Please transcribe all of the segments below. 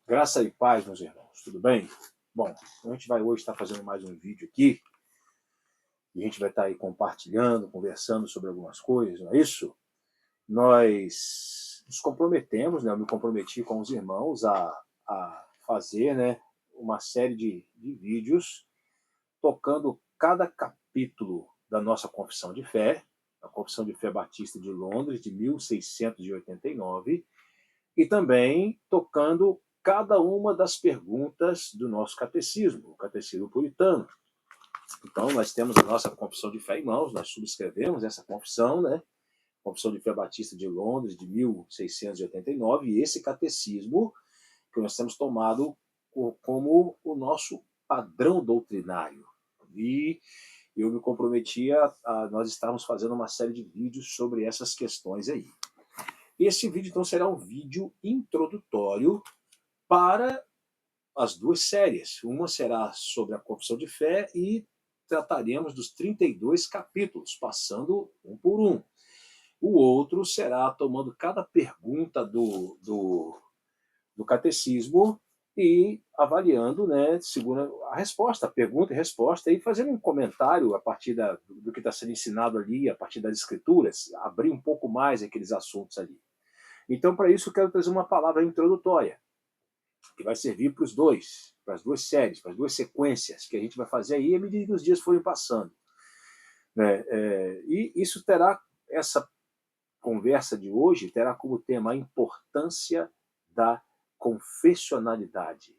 Graça e paz, meus irmãos, tudo bem? Bom, a gente vai hoje estar fazendo mais um vídeo aqui, e a gente vai estar aí compartilhando, conversando sobre algumas coisas, não é isso? Nós nos comprometemos, né? Eu me comprometi com os irmãos a fazer, né, uma série de vídeos tocando cada capítulo da nossa Confissão de Fé, a Confissão de Fé Batista de Londres, de 1689, e também tocando cada uma das perguntas do nosso catecismo, o catecismo puritano. Então, nós temos a nossa Confissão de Fé em mãos, nós subscrevemos essa confissão, né? Confissão de Fé Batista de Londres, de 1689, e esse catecismo que nós temos tomado como o nosso padrão doutrinário. E eu me comprometi a nós estarmos fazendo uma série de vídeos sobre essas questões aí. Esse vídeo, então, será um vídeo introdutório para as duas séries. Uma será sobre a Confissão de Fé e trataremos dos 32 capítulos, passando um por um. O outro será tomando cada pergunta do catecismo e avaliando, né, segundo a resposta, a pergunta e resposta, e fazendo um comentário a partir do que está sendo ensinado ali, a partir das escrituras, abrir um pouco mais aqueles assuntos ali. Então, para isso, eu quero trazer uma palavra introdutória, que vai servir para os dois, para as duas séries, para as duas sequências que a gente vai fazer aí à medida que os dias forem passando. Né? E isso terá, essa conversa de hoje terá como tema a importância da confessionalidade.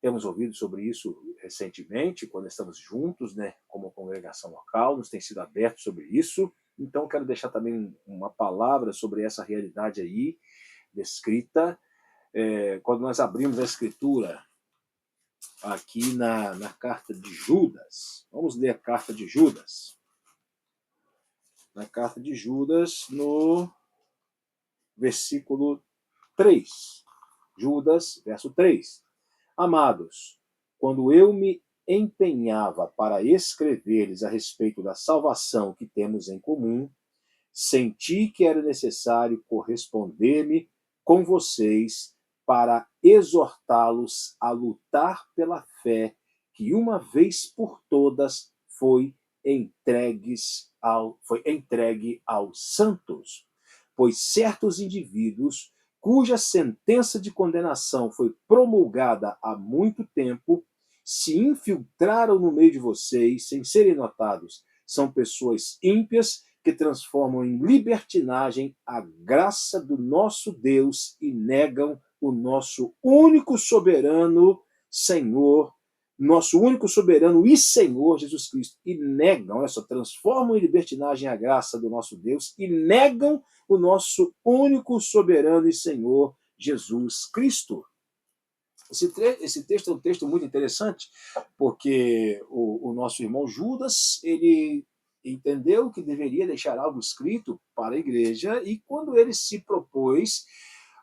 Temos ouvido sobre isso recentemente, quando estamos juntos, né, como congregação local, nos tem sido aberto sobre isso. Então, quero deixar também uma palavra sobre essa realidade aí, descrita, quando nós abrimos a Escritura aqui na carta de Judas. Vamos ler a carta de Judas. Na carta de Judas, no versículo 3. Judas, verso 3. Amados, quando eu me empenhava para escrever-lhes a respeito da salvação que temos em comum, senti que era necessário corresponder-me com vocês para exortá-los a lutar pela fé que uma vez por todas foi entregue aos santos. Pois certos indivíduos, cuja sentença de condenação foi promulgada há muito tempo, se infiltraram no meio de vocês sem serem notados. São pessoas ímpias que transformam em libertinagem a graça do nosso Deus e negam o nosso único soberano Senhor, nosso único soberano e Senhor Jesus Cristo. E negam, olha só, transformam em libertinagem a graça do nosso Deus e negam o nosso único soberano e Senhor Jesus Cristo. Esse texto é um texto muito interessante, porque o nosso irmão Judas, ele entendeu que deveria deixar algo escrito para a igreja, e quando ele se propôs,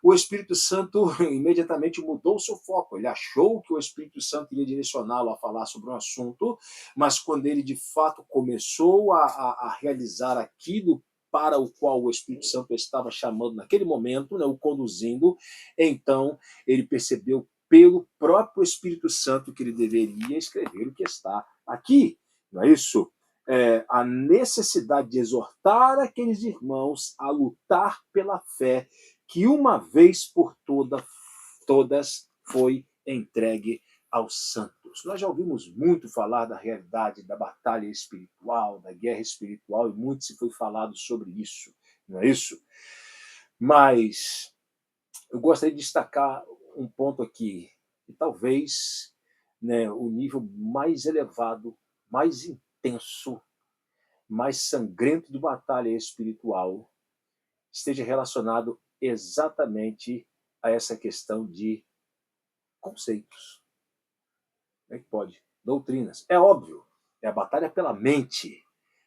o Espírito Santo imediatamente mudou o seu foco. Ele achou que o Espírito Santo iria direcioná-lo a falar sobre um assunto, mas quando ele de fato começou a realizar aquilo para o qual o Espírito Santo estava chamando naquele momento, né, o conduzindo, então ele percebeu pelo próprio Espírito Santo que ele deveria escrever o que está aqui. Não é isso? A necessidade de exortar aqueles irmãos a lutar pela fé que uma vez por todas foi entregue aos santos. Nós já ouvimos muito falar da realidade da batalha espiritual, da guerra espiritual, e muito se foi falado sobre isso, não é isso? Mas eu gostaria de destacar um ponto aqui, que talvez, né, o nível mais elevado, mais intenso, mais sangrento de batalha espiritual esteja relacionado exatamente a essa questão de conceitos. Como é que pode? Doutrinas. É óbvio, é a batalha pela mente.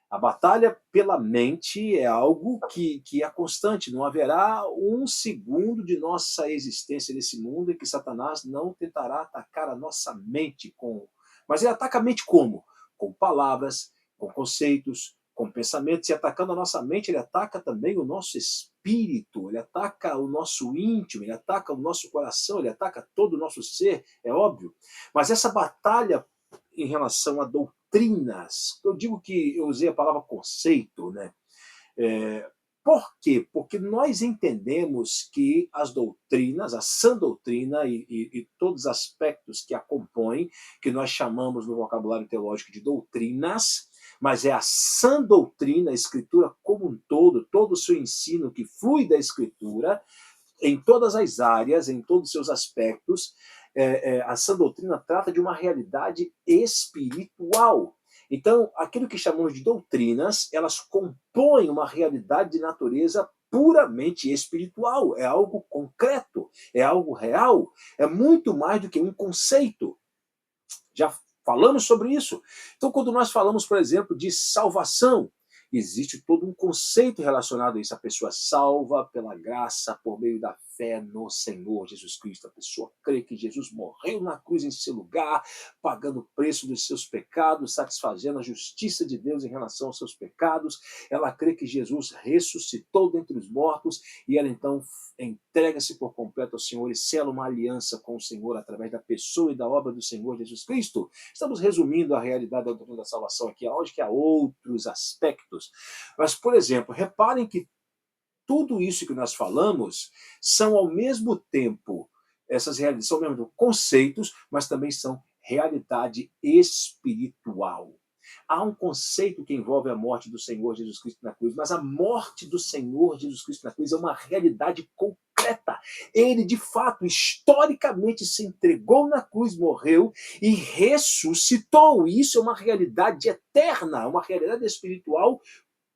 A batalha pela mente é algo que é constante. Não haverá um segundo de nossa existência nesse mundo em que Satanás não tentará atacar a nossa mente com... Mas ele ataca a mente como? Com palavras, com conceitos, com pensamentos. E atacando a nossa mente, ele ataca também o nosso espírito. espírito, ele ataca o nosso íntimo, ele ataca o nosso coração, ele ataca todo o nosso ser, é óbvio. Mas essa batalha em relação a doutrinas, eu digo que eu usei a palavra conceito, né? Por quê? Porque nós entendemos que as doutrinas, a sã doutrina e todos os aspectos que a compõem, que nós chamamos no vocabulário teológico de doutrinas, mas é a sã doutrina, a Escritura como um todo o seu ensino que flui da Escritura, em todas as áreas, em todos os seus aspectos, a sã doutrina trata de uma realidade espiritual. Então, aquilo que chamamos de doutrinas, elas compõem uma realidade de natureza puramente espiritual. É algo concreto, é algo real, é muito mais do que um conceito. Já falamos sobre isso. Então, quando nós falamos, por exemplo, de salvação, existe todo um conceito relacionado a isso. A pessoa é salva pela graça, por meio da fé no Senhor Jesus Cristo. A pessoa crê que Jesus morreu na cruz em seu lugar, pagando o preço dos seus pecados, satisfazendo a justiça de Deus em relação aos seus pecados. Ela crê que Jesus ressuscitou dentre os mortos e ela então entrega-se por completo ao Senhor e sela uma aliança com o Senhor através da pessoa e da obra do Senhor Jesus Cristo. Estamos resumindo a realidade da doutrina da salvação aqui, lógico que há outros aspectos. Mas, por exemplo, reparem que tudo isso que nós falamos são ao mesmo tempo, essas realidades são ao mesmo tempo conceitos, mas também são realidade espiritual. Há um conceito que envolve a morte do Senhor Jesus Cristo na cruz, mas a morte do Senhor Jesus Cristo na cruz é uma realidade concreta. Ele, de fato, historicamente se entregou na cruz, morreu e ressuscitou. Isso é uma realidade eterna, uma realidade espiritual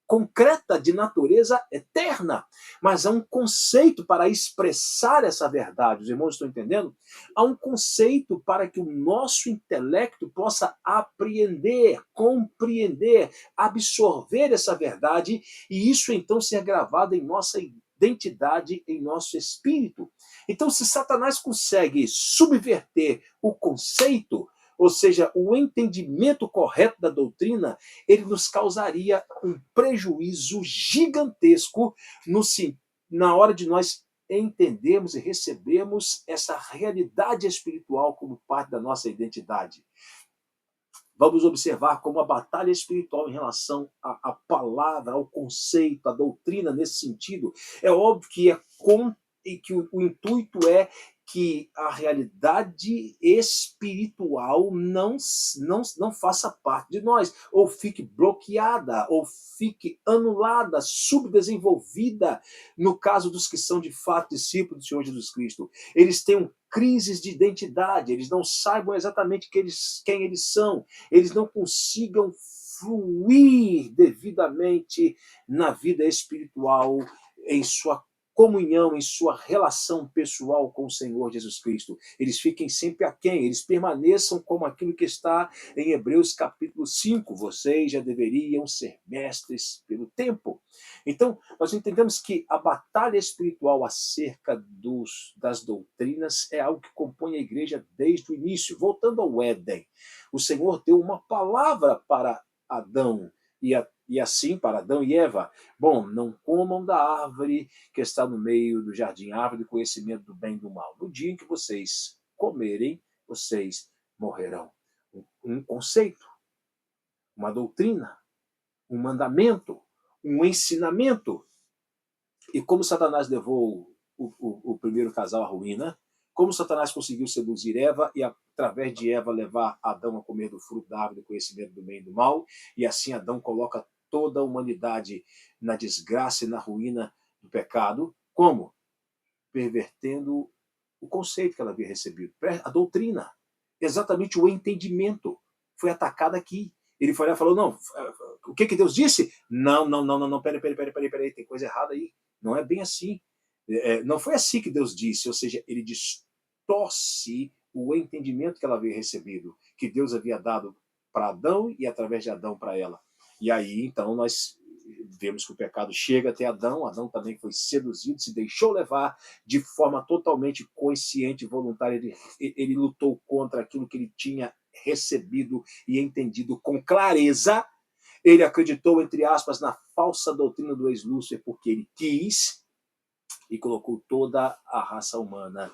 concreta de natureza eterna, mas há um conceito para expressar essa verdade. Os irmãos estão entendendo? Há um conceito para que o nosso intelecto possa apreender, compreender, absorver essa verdade e isso então ser gravado em nossa identidade, em nosso espírito. Então, se Satanás consegue subverter o conceito, ou seja, o entendimento correto da doutrina, ele nos causaria um prejuízo gigantesco na hora de nós entendermos e recebermos essa realidade espiritual como parte da nossa identidade. Vamos observar como a batalha espiritual em relação à palavra, ao conceito, à doutrina nesse sentido, é óbvio que o intuito é que a realidade espiritual não faça parte de nós, ou fique bloqueada, ou fique anulada, subdesenvolvida, no caso dos que são de fato discípulos do Senhor Jesus Cristo. Eles têm crises de identidade, eles não saibam exatamente quem eles são, eles não consigam fluir devidamente na vida espiritual, em sua comunhão, em sua relação pessoal com o Senhor Jesus Cristo. Eles fiquem sempre aquém, eles permaneçam como aquilo que está em Hebreus capítulo 5. Vocês já deveriam ser mestres pelo tempo. Então, nós entendemos que a batalha espiritual acerca das doutrinas é algo que compõe a igreja desde o início. Voltando ao Éden, o Senhor deu uma palavra para Adão e assim para Adão e Eva. Bom, não comam da árvore que está no meio do jardim, árvore do conhecimento do bem e do mal. No dia em que vocês comerem, vocês morrerão. Um conceito, uma doutrina, um mandamento, um ensinamento. E como Satanás levou o primeiro casal à ruína, como Satanás conseguiu seduzir Eva e, através de Eva, levar Adão a comer do fruto da árvore do conhecimento do bem e do mal, e assim Adão coloca toda a humanidade na desgraça e na ruína do pecado. Como? Pervertendo o conceito que ela havia recebido, a doutrina, exatamente o entendimento foi atacado aqui. Ele foi lá e falou, não, o que Deus disse? Não, peraí, tem coisa errada aí. Não é bem assim. Não foi assim que Deus disse, ou seja, ele distorce o entendimento que ela havia recebido, que Deus havia dado para Adão e através de Adão para ela. E aí, então, nós vemos que o pecado chega até Adão, Adão também foi seduzido, se deixou levar de forma totalmente consciente e voluntária, ele lutou contra aquilo que ele tinha recebido e entendido com clareza. Ele acreditou, entre aspas, na falsa doutrina do ex-Lúcifer porque ele quis, e colocou toda a raça humana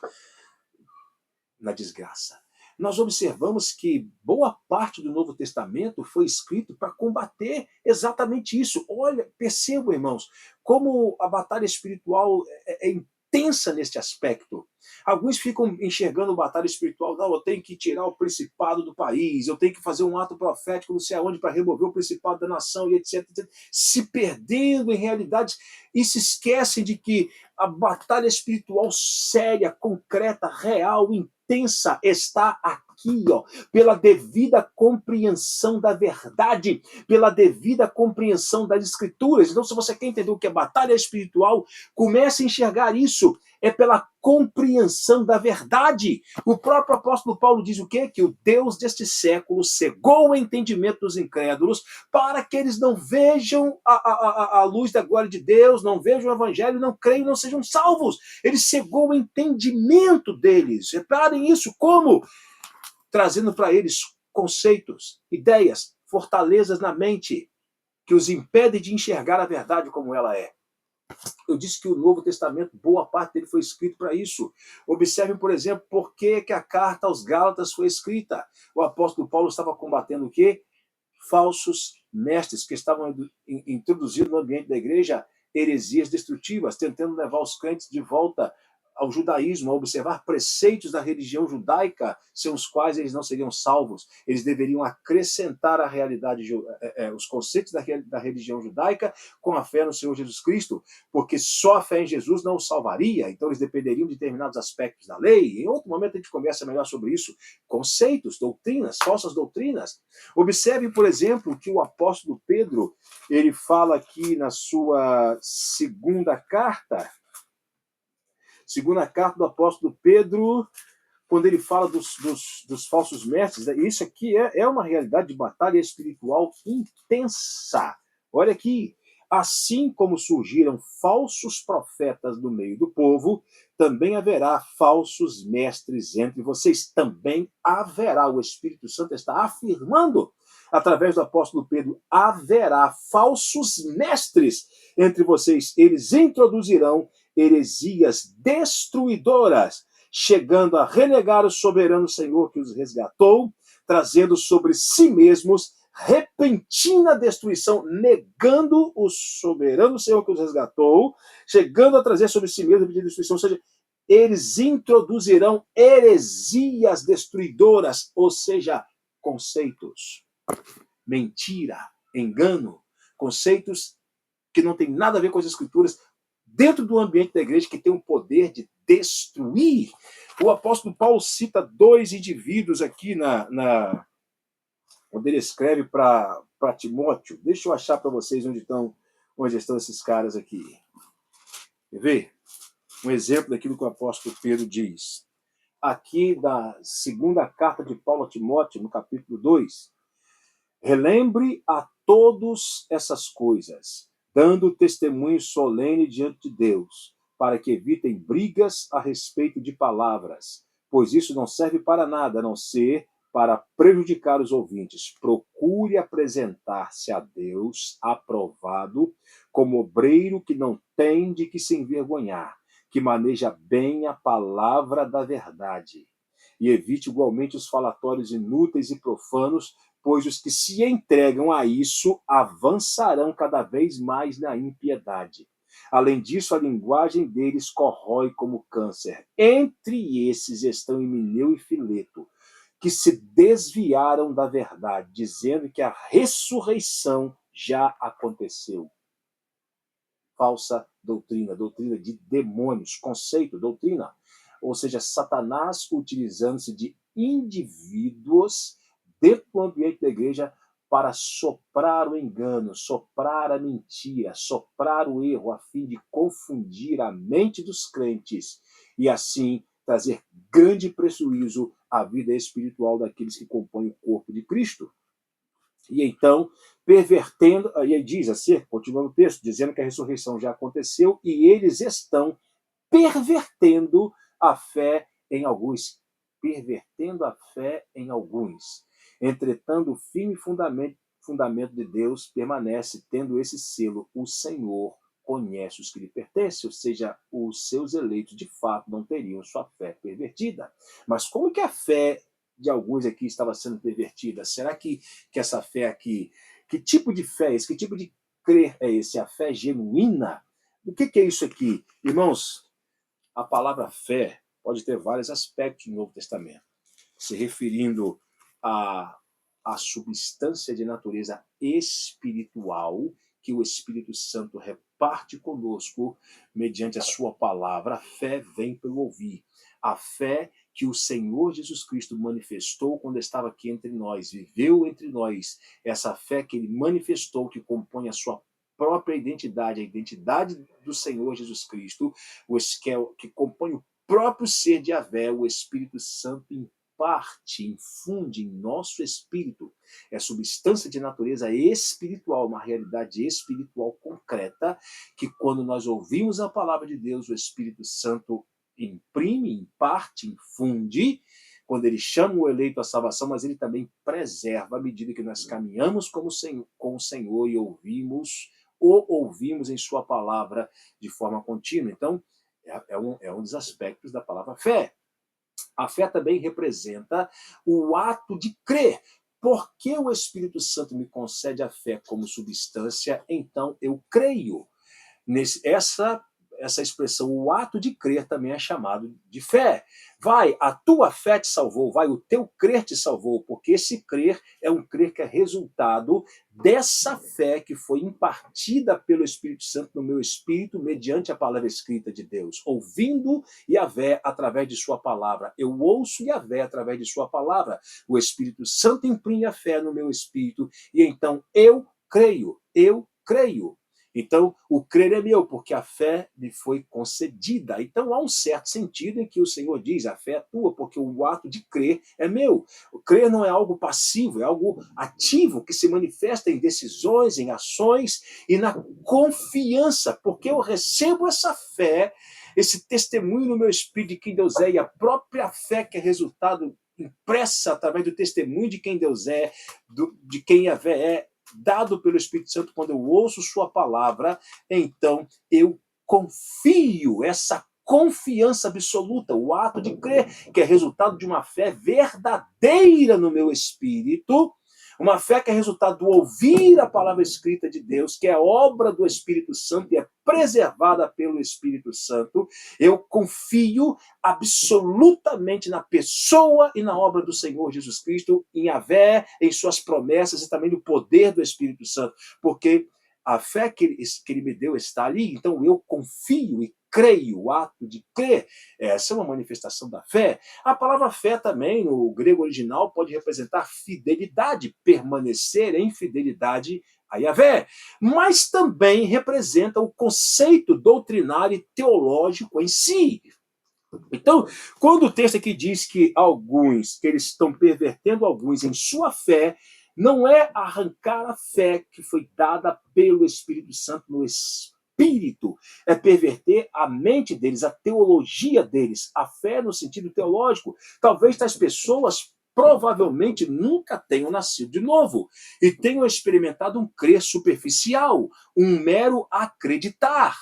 na desgraça. Nós observamos que boa parte do Novo Testamento foi escrito para combater exatamente isso. Olha, percebam, irmãos, como a batalha espiritual é intensa neste aspecto. Alguns ficam enxergando batalha espiritual, não, eu tenho que tirar o principado do país, eu tenho que fazer um ato profético não sei aonde para remover o principado da nação e etc, etc. Se perdendo em realidades e se esquecem de que a batalha espiritual séria, concreta, real, intensa está aqui, ó, pela devida compreensão da verdade, pela devida compreensão das escrituras. Então, se você quer entender o que é batalha espiritual, comece a enxergar isso. É pela compreensão da verdade. O próprio apóstolo Paulo diz o quê? Que o Deus deste século cegou o entendimento dos incrédulos para que eles não vejam a luz da glória de Deus, não vejam o evangelho, não creiam, não sejam salvos. Ele cegou o entendimento deles. Reparem isso, como? Trazendo para eles conceitos, ideias, fortalezas na mente que os impedem de enxergar a verdade como ela é. Eu disse que o Novo Testamento, boa parte dele foi escrito para isso. Observem, por exemplo, por que a carta aos Gálatas foi escrita. O apóstolo Paulo estava combatendo o quê? Falsos mestres que estavam introduzindo no ambiente da igreja heresias destrutivas, tentando levar os crentes de volta ao judaísmo, a observar preceitos da religião judaica, sem os quais eles não seriam salvos. Eles deveriam acrescentar a realidade, os conceitos da religião judaica com a fé no Senhor Jesus Cristo, porque só a fé em Jesus não os salvaria, então eles dependeriam de determinados aspectos da lei. Em outro momento a gente conversa melhor sobre isso. Conceitos, doutrinas, falsas doutrinas. Observe, por exemplo, que o apóstolo Pedro, ele fala aqui na sua segunda carta do apóstolo Pedro, quando ele fala dos falsos mestres, isso aqui é uma realidade de batalha espiritual intensa. Olha aqui, assim como surgiram falsos profetas no meio do povo, também haverá falsos mestres entre vocês. Também haverá, o Espírito Santo está afirmando, através do apóstolo Pedro, haverá falsos mestres entre vocês. Eles introduzirão heresias destruidoras, chegando a renegar o soberano Senhor que os resgatou, trazendo sobre si mesmos repentina destruição, negando o soberano Senhor que os resgatou, chegando a trazer sobre si mesmo repentina destruição, ou seja, eles introduzirão heresias destruidoras, ou seja, conceitos, mentira, engano, conceitos que não tem nada a ver com as escrituras, dentro do ambiente da igreja, que tem o poder de destruir. O apóstolo Paulo cita dois indivíduos aqui quando ele escreve para Timóteo. Deixa eu achar para vocês onde estão esses caras aqui. Quer ver? Um exemplo daquilo que o apóstolo Pedro diz. Aqui da segunda carta de Paulo a Timóteo, no capítulo 2. Relembre a todos essas coisas, dando testemunho solene diante de Deus, para que evitem brigas a respeito de palavras, pois isso não serve para nada, a não ser para prejudicar os ouvintes. Procure apresentar-se a Deus aprovado, como obreiro que não tem de que se envergonhar, que maneja bem a palavra da verdade. E evite igualmente os falatórios inúteis e profanos, pois os que se entregam a isso avançarão cada vez mais na impiedade. Além disso, a linguagem deles corrói como câncer. Entre esses estão Himeneu e Fileto, que se desviaram da verdade, dizendo que a ressurreição já aconteceu. Falsa doutrina, doutrina de demônios, conceito, doutrina. Ou seja, Satanás utilizando-se de indivíduos dentro do ambiente da igreja para soprar o engano, soprar a mentira, soprar o erro, a fim de confundir a mente dos crentes e assim trazer grande prejuízo à vida espiritual daqueles que compõem o corpo de Cristo. E então, pervertendo, e aí diz assim, continuando o texto, dizendo que a ressurreição já aconteceu e eles estão pervertendo a fé em alguns. Pervertendo a fé em alguns. Entretanto, o firme fundamento de Deus permanece, tendo esse selo, o Senhor conhece os que lhe pertencem, ou seja, os seus eleitos de fato não teriam sua fé pervertida. Mas como que a fé de alguns aqui estava sendo pervertida? Será que essa fé aqui, que tipo de fé é esse? Que tipo de crer é esse? A fé genuína? O que é isso aqui? Irmãos, a palavra fé pode ter vários aspectos no Novo Testamento, se referindo à substância de natureza espiritual que o Espírito Santo reparte conosco mediante a sua palavra. A fé vem pelo ouvir. A fé que o Senhor Jesus Cristo manifestou quando estava aqui entre nós, viveu entre nós. Essa fé que ele manifestou, que compõe a sua própria identidade, a identidade do Senhor Jesus Cristo, que compõe o próprio ser de Yahvé, o Espírito Santo imparte, infunde em nosso espírito. É substância de natureza espiritual, uma realidade espiritual concreta, que quando nós ouvimos a palavra de Deus, o Espírito Santo imprime, imparte, infunde, quando ele chama o eleito à salvação, mas ele também preserva à medida que nós caminhamos com o Senhor e ouvimos em sua palavra de forma contínua. Então, é um dos aspectos da palavra fé. A fé também representa o ato de crer. Porque o Espírito Santo me concede a fé como substância, então eu creio. Essa expressão, o ato de crer, também é chamado de fé. Vai, a tua fé te salvou, vai, o teu crer te salvou, porque esse crer é um crer que é resultado dessa fé que foi impartida pelo Espírito Santo no meu espírito, mediante a palavra escrita de Deus. Ouvindo Yahvé através de sua palavra. Eu ouço Yahvé através de sua palavra. O Espírito Santo imprime a fé no meu espírito, e então eu creio. Então, o crer é meu, porque a fé me foi concedida. Então, há um certo sentido em que o Senhor diz, a fé é tua, porque o ato de crer é meu. O crer não é algo passivo, é algo ativo, que se manifesta em decisões, em ações e na confiança, porque eu recebo essa fé, esse testemunho no meu espírito de quem Deus é, e a própria fé que é resultado impressa através do testemunho de quem Deus é, de quem Yahvé é, dado pelo Espírito Santo. Quando eu ouço sua palavra, então eu confio, essa confiança absoluta, o ato de crer, que é resultado de uma fé verdadeira no meu espírito, uma fé que é resultado do ouvir a palavra escrita de Deus, que é obra do Espírito Santo e é preservada pelo Espírito Santo. Eu confio absolutamente na pessoa e na obra do Senhor Jesus Cristo, em Yahvé, em suas promessas e também no poder do Espírito Santo, porque a fé que ele me deu está ali, então eu confio e creio, o ato de crer. Essa é uma manifestação da fé. A palavra fé também, no grego original, pode representar fidelidade, permanecer em fidelidade a Yahvé, mas também representa o conceito doutrinário e teológico em si. Então, quando o texto aqui diz que eles estão pervertendo alguns em sua fé, não é arrancar a fé que foi dada pelo Espírito Santo no Espírito, é perverter a mente deles, a teologia deles, a fé no sentido teológico. Talvez tais pessoas provavelmente nunca tenham nascido de novo e tenham experimentado um crer superficial, um mero acreditar.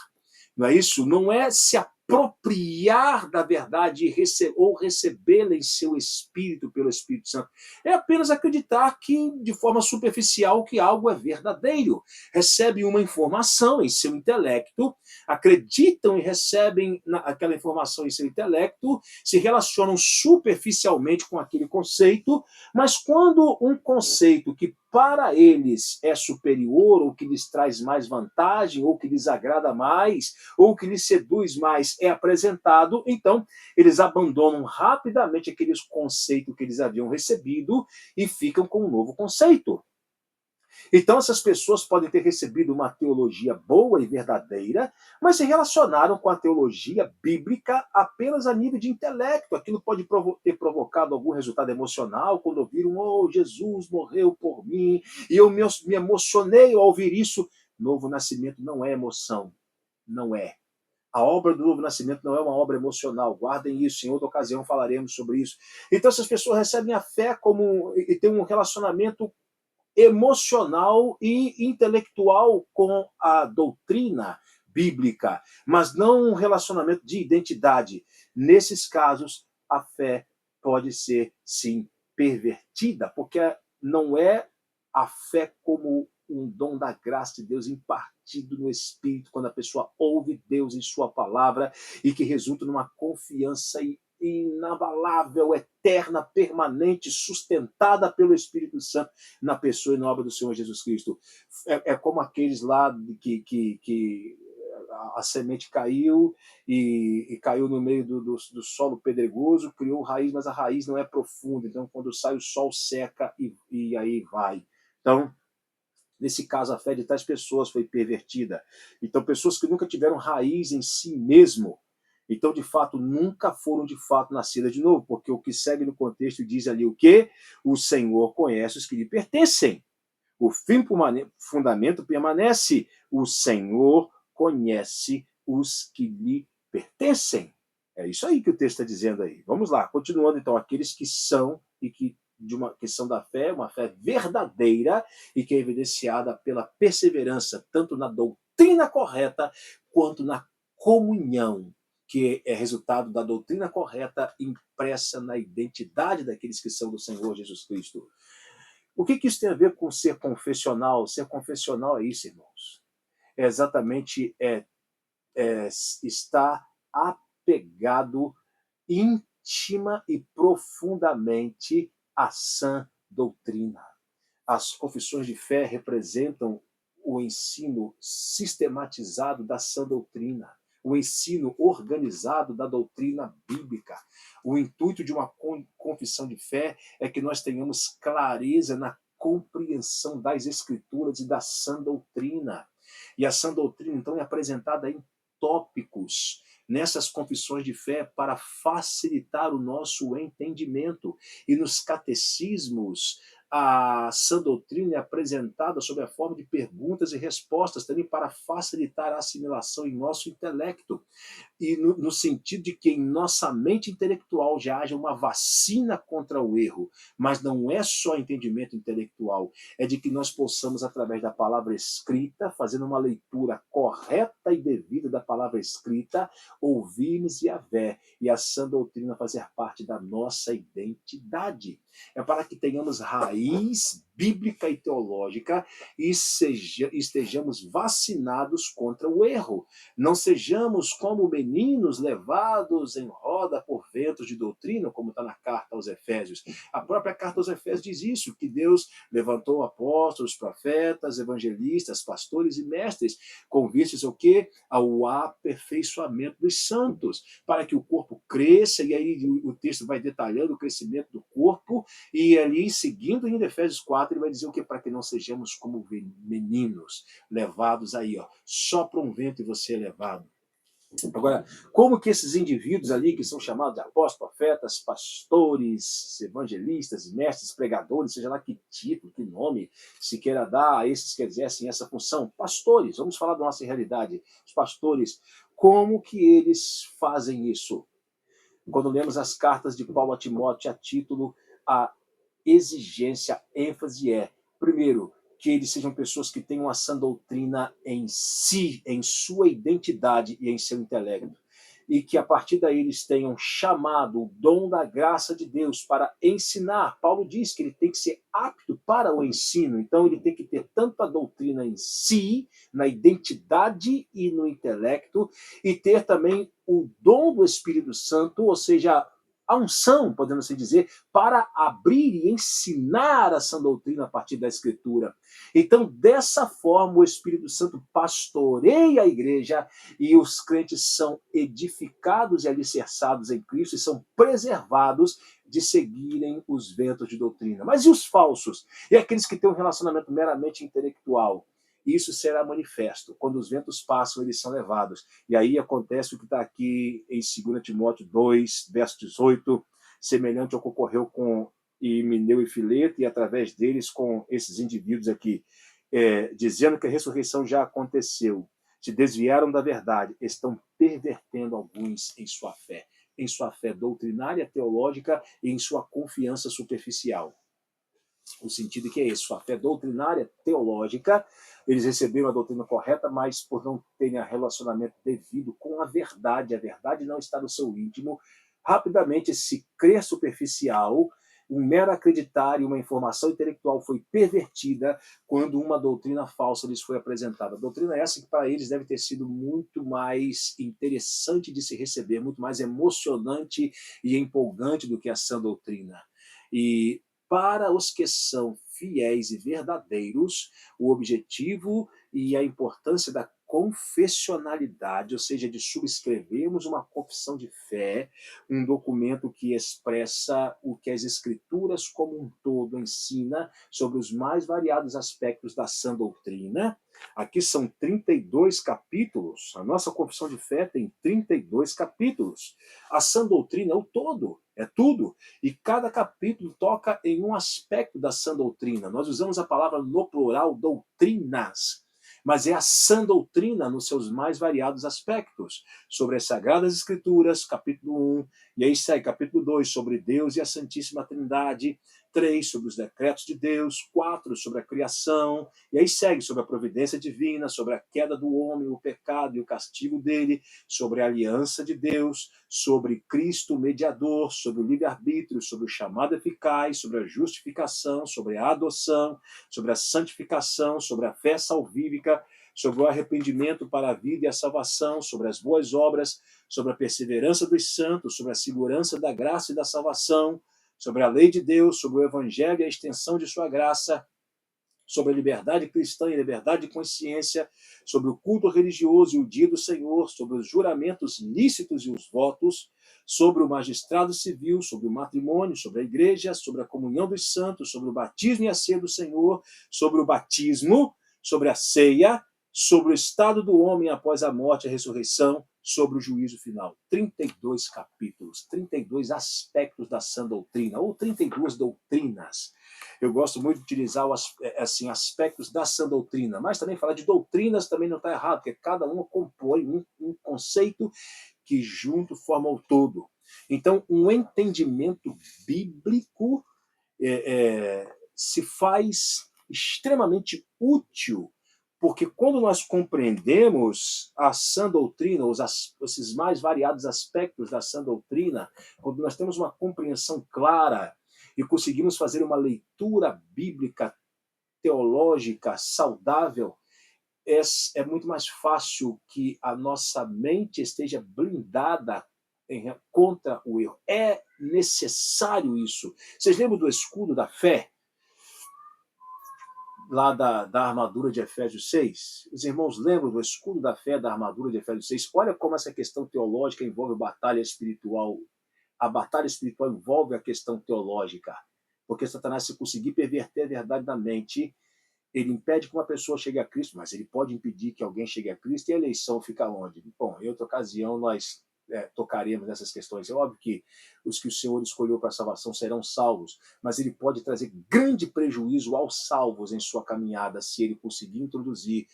Não é isso? Não é se apropriar da verdade ou recebê-la em seu espírito pelo Espírito Santo. É apenas acreditar que, de forma superficial, que algo é verdadeiro. Recebem uma informação em seu intelecto, acreditam e recebem aquela informação em seu intelecto, se relacionam superficialmente com aquele conceito, mas quando um conceito que para eles é superior, ou que lhes traz mais vantagem, ou que lhes agrada mais, ou que lhes seduz mais, é apresentado, então eles abandonam rapidamente aquele conceito que eles haviam recebido e ficam com um novo conceito. Então essas pessoas podem ter recebido uma teologia boa e verdadeira, mas se relacionaram com a teologia bíblica apenas a nível de intelecto. Aquilo pode ter provocado algum resultado emocional, quando ouviram, oh, Jesus morreu por mim, e eu me emocionei ao ouvir isso. Novo nascimento não é emoção, não é. A obra do novo nascimento não é uma obra emocional. Guardem isso, em outra ocasião falaremos sobre isso. Então essas pessoas recebem a fé e têm um relacionamento emocional e intelectual com a doutrina bíblica, mas não um relacionamento de identidade. Nesses casos, a fé pode ser, sim, pervertida, porque não é a fé como um dom da graça de Deus impartido no Espírito, quando a pessoa ouve Deus em sua palavra e que resulta numa confiança inabalável, eterna, permanente, sustentada pelo Espírito Santo na pessoa e na obra do Senhor Jesus Cristo. É como aqueles lá que a semente caiu e caiu no meio do solo pedregoso, criou raiz, mas a raiz não é profunda, então quando sai o sol seca e aí vai. Então, nesse caso, a fé de tais pessoas foi pervertida. Então, pessoas que nunca tiveram raiz em si mesmo, então, de fato, nunca foram de fato nascidas de novo, porque o que segue no contexto diz ali o quê? O Senhor conhece os que lhe pertencem. O fundamento permanece. O Senhor conhece os que lhe pertencem. É isso aí que o texto está dizendo aí. Vamos lá, continuando então, aqueles que são e que de uma questão da fé, uma fé verdadeira e que é evidenciada pela perseverança, tanto na doutrina correta quanto na comunhão, que é resultado da doutrina correta impressa na identidade daqueles que são do Senhor Jesus Cristo. O que isso tem a ver com ser confessional? Ser confessional é isso, irmãos. É exatamente estar apegado íntima e profundamente à sã doutrina. As confissões de fé representam o ensino sistematizado da sã doutrina, o ensino organizado da doutrina bíblica. O intuito de uma confissão de fé é que nós tenhamos clareza na compreensão das Escrituras e da sã doutrina. E a sã doutrina, então, é apresentada em tópicos nessas confissões de fé para facilitar o nosso entendimento. E nos catecismos, a sã doutrina é apresentada sob a forma de perguntas e respostas, também para facilitar a assimilação em nosso intelecto. E no sentido de que em nossa mente intelectual já haja uma vacina contra o erro, mas não é só entendimento intelectual, é de que nós possamos, através da palavra escrita, fazendo uma leitura correta e devida da palavra escrita, ouvirmos Yahvé e a sã doutrina fazer parte da nossa identidade. É para que tenhamos raiz bíblica e teológica e estejamos vacinados contra o erro. Não sejamos como meninos levados em roda por ventos de doutrina, como está na carta aos Efésios. A própria carta aos Efésios diz isso, que Deus levantou apóstolos, profetas, evangelistas, pastores e mestres, com vistas ao quê? Ao aperfeiçoamento dos santos, para que o corpo cresça, e aí o texto vai detalhando o crescimento do corpo, e ali, seguindo em Efésios 4, ele vai dizer o que? Para que não sejamos como meninos, levados aí, ó, só para um vento e você é levado. Agora, como que esses indivíduos ali, que são chamados de apóstolos, profetas, pastores, evangelistas, mestres, pregadores, seja lá que título, que nome se queira dar a esses que exercem essa função, pastores, vamos falar da nossa realidade, os pastores, como que eles fazem isso? Quando lemos as cartas de Paulo a Timóteo a título, a exigência, a ênfase é, primeiro, que eles sejam pessoas que tenham a sã doutrina em si, em sua identidade e em seu intelecto. E que a partir daí eles tenham chamado o dom da graça de Deus para ensinar. Paulo diz que ele tem que ser apto para o ensino, então ele tem que ter tanto a doutrina em si, na identidade e no intelecto, e ter também o dom do Espírito Santo, ou seja, a unção, podemos assim dizer, para abrir e ensinar a sã doutrina a partir da Escritura. Então, dessa forma, o Espírito Santo pastoreia a igreja e os crentes são edificados e alicerçados em Cristo e são preservados de seguirem os ventos de doutrina. Mas e os falsos? E aqueles que têm um relacionamento meramente intelectual? Isso será manifesto. Quando os ventos passam, eles são levados. E aí acontece o que está aqui em 2 Timóteo 2, verso 18, semelhante ao que ocorreu com Himeneu e Fileto, e através deles com esses indivíduos aqui, dizendo que a ressurreição já aconteceu, se desviaram da verdade, estão pervertendo alguns em sua fé doutrinária, teológica e em sua confiança superficial. O sentido que é esse, a fé doutrinária, teológica, eles receberam a doutrina correta, mas por não terem relacionamento devido com a verdade não está no seu íntimo, rapidamente esse crer superficial, um mero acreditar e uma informação intelectual foi pervertida quando uma doutrina falsa lhes foi apresentada. A doutrina essa que para eles deve ter sido muito mais interessante de se receber, muito mais emocionante e empolgante do que a sã doutrina. E para os que são fiéis e verdadeiros, o objetivo e a importância da confessionalidade, ou seja, de subscrevermos uma confissão de fé, um documento que expressa o que as Escrituras como um todo ensina sobre os mais variados aspectos da sã doutrina. Aqui são 32 capítulos, a nossa confissão de fé tem 32 capítulos. A sã doutrina é o todo, é tudo. E cada capítulo toca em um aspecto da sã doutrina. Nós usamos a palavra no plural, doutrinas, mas é a sã doutrina nos seus mais variados aspectos. Sobre as Sagradas Escrituras, capítulo 1, e aí segue capítulo 2, sobre Deus e a Santíssima Trindade, 3, sobre os decretos de Deus, 4, sobre a criação, e aí segue sobre a providência divina, sobre a queda do homem, o pecado e o castigo dele, sobre a aliança de Deus, sobre Cristo, o mediador, sobre o livre-arbítrio, sobre o chamado eficaz, sobre a justificação, sobre a adoção, sobre a santificação, sobre a fé salvífica, sobre o arrependimento para a vida e a salvação, sobre as boas obras, sobre a perseverança dos santos, sobre a segurança da graça e da salvação, sobre a lei de Deus, sobre o evangelho e a extensão de sua graça, sobre a liberdade cristã e a liberdade de consciência, sobre o culto religioso e o dia do Senhor, sobre os juramentos lícitos e os votos, sobre o magistrado civil, sobre o matrimônio, sobre a igreja, sobre a comunhão dos santos, sobre o batismo e a ceia do Senhor, sobre o batismo, sobre a ceia, sobre o estado do homem após a morte e a ressurreição, sobre o juízo final. 32 capítulos, 32 aspectos da sã doutrina, ou 32 doutrinas. Eu gosto muito de utilizar assim, aspectos da sã doutrina, mas também falar de doutrinas também não está errado, porque cada uma compõe um conceito que junto forma o todo. Então, um entendimento bíblico se faz extremamente útil, porque quando nós compreendemos a sã doutrina, esses mais variados aspectos da sã doutrina, quando nós temos uma compreensão clara e conseguimos fazer uma leitura bíblica, teológica, saudável, é muito mais fácil que a nossa mente esteja blindada contra o erro. É necessário isso. Vocês lembram do escudo da fé? Lá da armadura de Efésios 6? Os irmãos lembram do escudo da fé, da armadura de Efésios 6? Olha como essa questão teológica envolve a batalha espiritual. A batalha espiritual envolve a questão teológica. Porque Satanás, se conseguir perverter a verdade da mente, ele impede que uma pessoa chegue a Cristo, mas ele pode impedir que alguém chegue a Cristo, e a eleição fica onde? Bom, em outra ocasião nós tocaremos nessas questões. É óbvio que os que o Senhor escolheu para a salvação serão salvos, mas ele pode trazer grande prejuízo aos salvos em sua caminhada se ele conseguir introduzir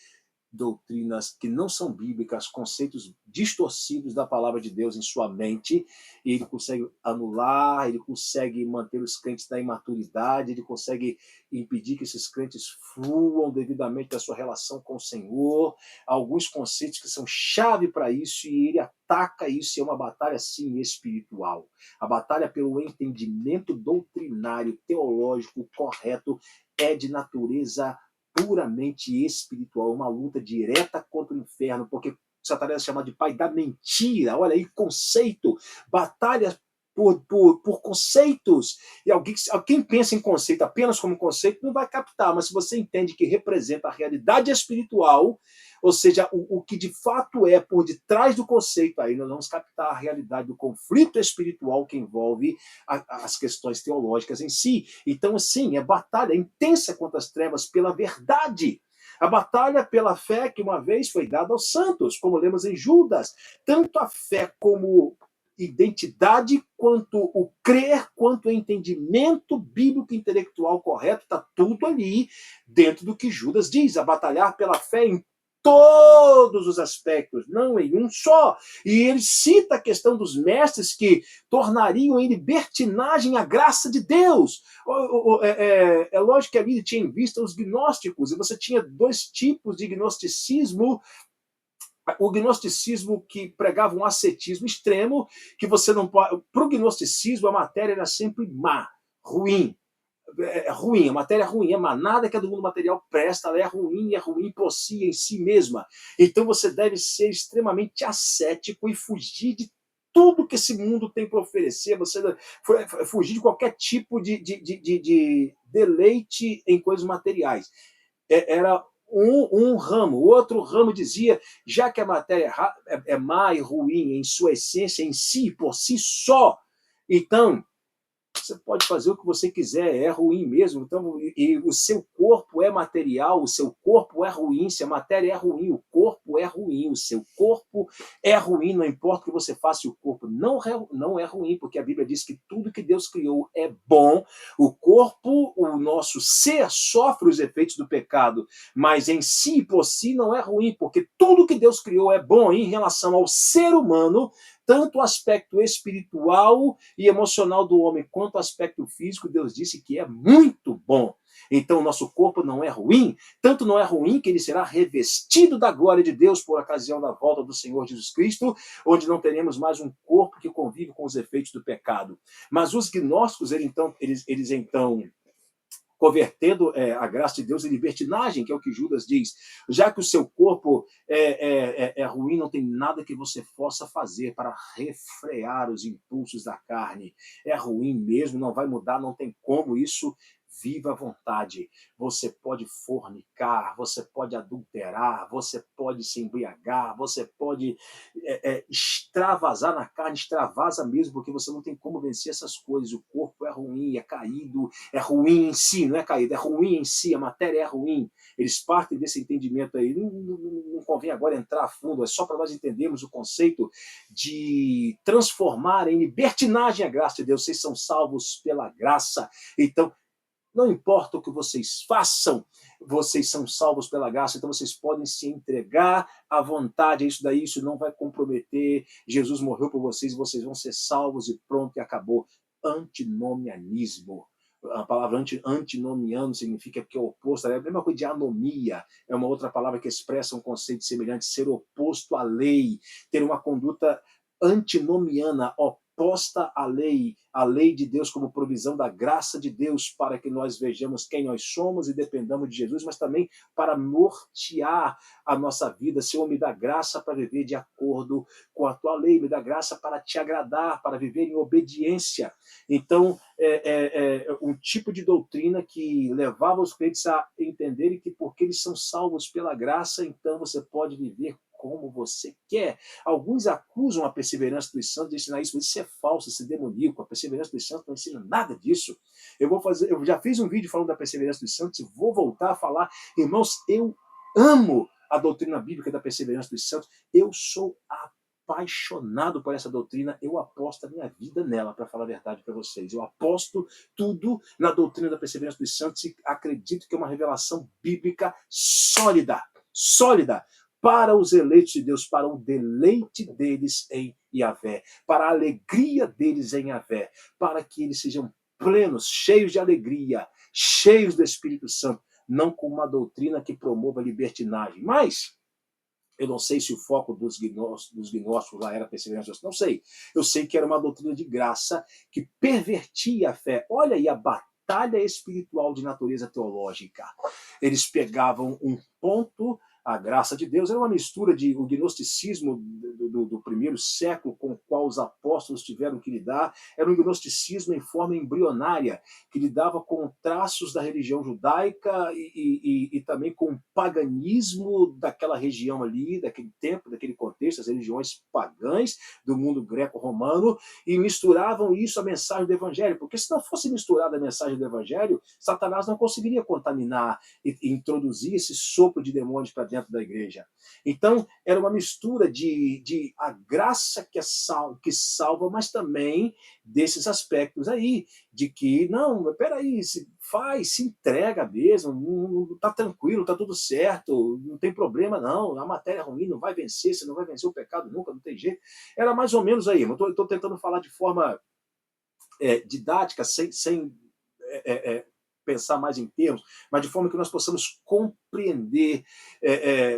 doutrinas que não são bíblicas, conceitos distorcidos da palavra de Deus em sua mente, e ele consegue anular, ele consegue manter os crentes na imaturidade, ele consegue impedir que esses crentes fluam devidamente da sua relação com o Senhor, alguns conceitos que são chave para isso, e ele ataca isso, e é uma batalha, sim, espiritual. A batalha pelo entendimento doutrinário, teológico correto é de natureza puramente espiritual, uma luta direta contra o inferno, porque Satanás é chamado de pai da mentira. Olha aí, conceito, batalha por conceitos. E quem pensa em conceito apenas como conceito não vai captar, mas se você entende que representa a realidade espiritual, ou seja, o que de fato é por detrás do conceito, aí nós vamos captar a realidade do conflito espiritual que envolve as questões teológicas em si. Então, sim, é batalha intensa contra as trevas pela verdade. A batalha pela fé que uma vez foi dada aos santos, como lemos em Judas. Tanto a fé como identidade, quanto o crer, quanto o entendimento bíblico intelectual correto, está tudo ali dentro do que Judas diz. A batalhar pela fé em todos os aspectos, não em um só. E ele cita a questão dos mestres que tornariam em libertinagem a graça de Deus. É lógico que a Bíblia tinha em vista os gnósticos, e você tinha dois tipos de gnosticismo. O gnosticismo que pregava um ascetismo extremo, que você não pode. Para o gnosticismo, a matéria era sempre má, ruim. Ruim, a matéria é ruim, é má, nada que é do mundo material presta, ela é ruim e é ruim por si, em si mesma. Então você deve ser extremamente ascético e fugir de tudo que esse mundo tem para oferecer, você fugir de qualquer tipo de deleite em coisas materiais. Era um ramo. O outro ramo dizia, já que a matéria é má e ruim em sua essência, em si, por si só, então você pode fazer o que você quiser, é ruim mesmo. Então, e o seu corpo é material, o seu corpo é ruim, se a matéria é ruim, o corpo é ruim, o seu corpo é ruim, não importa o que você faça, o corpo não é ruim, porque a Bíblia diz que tudo que Deus criou é bom. O corpo, o nosso ser, sofre os efeitos do pecado, mas em si, por si, não é ruim, porque tudo que Deus criou é bom em relação ao ser humano, tanto o aspecto espiritual e emocional do homem quanto o aspecto físico, Deus disse que é muito bom. Então, o nosso corpo não é ruim, tanto não é ruim que ele será revestido da glória de Deus por ocasião da volta do Senhor Jesus Cristo, onde não teremos mais um corpo que convive com os efeitos do pecado. Mas os gnósticos, eles então convertendo a graça de Deus em libertinagem, que é o que Judas diz. Já que o seu corpo é ruim, não tem nada que você possa fazer para refrear os impulsos da carne. É ruim mesmo, não vai mudar, não tem como isso. Viva à vontade. Você pode fornicar, você pode adulterar, você pode se embriagar, você pode extravasar na carne, extravasa mesmo, porque você não tem como vencer essas coisas. O corpo é ruim, é caído, é ruim em si, não é caído, é ruim em si, a matéria é ruim. Eles partem desse entendimento aí. Não convém agora entrar a fundo, é só para nós entendermos o conceito de transformar em libertinagem a graça de Deus. Vocês são salvos pela graça. Então, não importa o que vocês façam, vocês são salvos pela graça, então vocês podem se entregar à vontade, isso daí, isso não vai comprometer, Jesus morreu por vocês, vocês vão ser salvos e pronto, e acabou. Antinomianismo. A palavra antinomiano significa que é oposto, é a mesma coisa de anomia, é uma outra palavra que expressa um conceito semelhante, ser oposto à lei, ter uma conduta antinomiana, oposta à lei de Deus como provisão da graça de Deus para que nós vejamos quem nós somos e dependamos de Jesus, mas também para nortear a nossa vida. Senhor, me dá graça para viver de acordo com a tua lei, me dá graça para te agradar, para viver em obediência. Então, um tipo de doutrina que levava os crentes a entenderem que porque eles são salvos pela graça, então você pode viver como você quer. Alguns acusam a perseverança dos santos de ensinar isso, mas isso é falso, isso é demoníaco. A perseverança dos santos não ensina nada disso. Eu já fiz um vídeo falando da perseverança dos santos e vou voltar a falar. Irmãos, eu amo a doutrina bíblica da perseverança dos santos. Eu sou apaixonado por essa doutrina, eu aposto a minha vida nela, para falar a verdade para vocês. Eu aposto tudo na doutrina da perseverança dos santos e acredito que é uma revelação bíblica sólida, para os eleitos de Deus, para o deleite deles em Yahvé, para a alegria deles em Yahvé, para que eles sejam plenos, cheios de alegria, cheios do Espírito Santo, não com uma doutrina que promova a libertinagem. Mas eu não sei se o foco dos gnósticos lá era perseverança, não sei. Eu sei que era uma doutrina de graça que pervertia a fé. Olha aí a batalha espiritual de natureza teológica. Eles pegavam um ponto, a graça de Deus, era uma mistura de o gnosticismo do primeiro século com o qual os apóstolos tiveram que lidar, era um gnosticismo em forma embrionária, que lidava com traços da religião judaica e também com o paganismo daquela região ali, daquele tempo, daquele contexto, as religiões pagãs do mundo greco-romano, e misturavam isso à mensagem do evangelho, porque se não fosse misturada a mensagem do evangelho, Satanás não conseguiria contaminar e introduzir esse sopro de demônios para dentro dentro da igreja. Então, era uma mistura de a graça que salva, mas também desses aspectos aí, de que, não, peraí, se entrega mesmo, está tranquilo, está tudo certo, não tem problema não, a matéria ruim não vai vencer, você não vai vencer o pecado nunca, não tem jeito. Era mais ou menos aí, eu estou tentando falar de forma didática, sem pensar mais em termos, mas de forma que nós possamos compreender,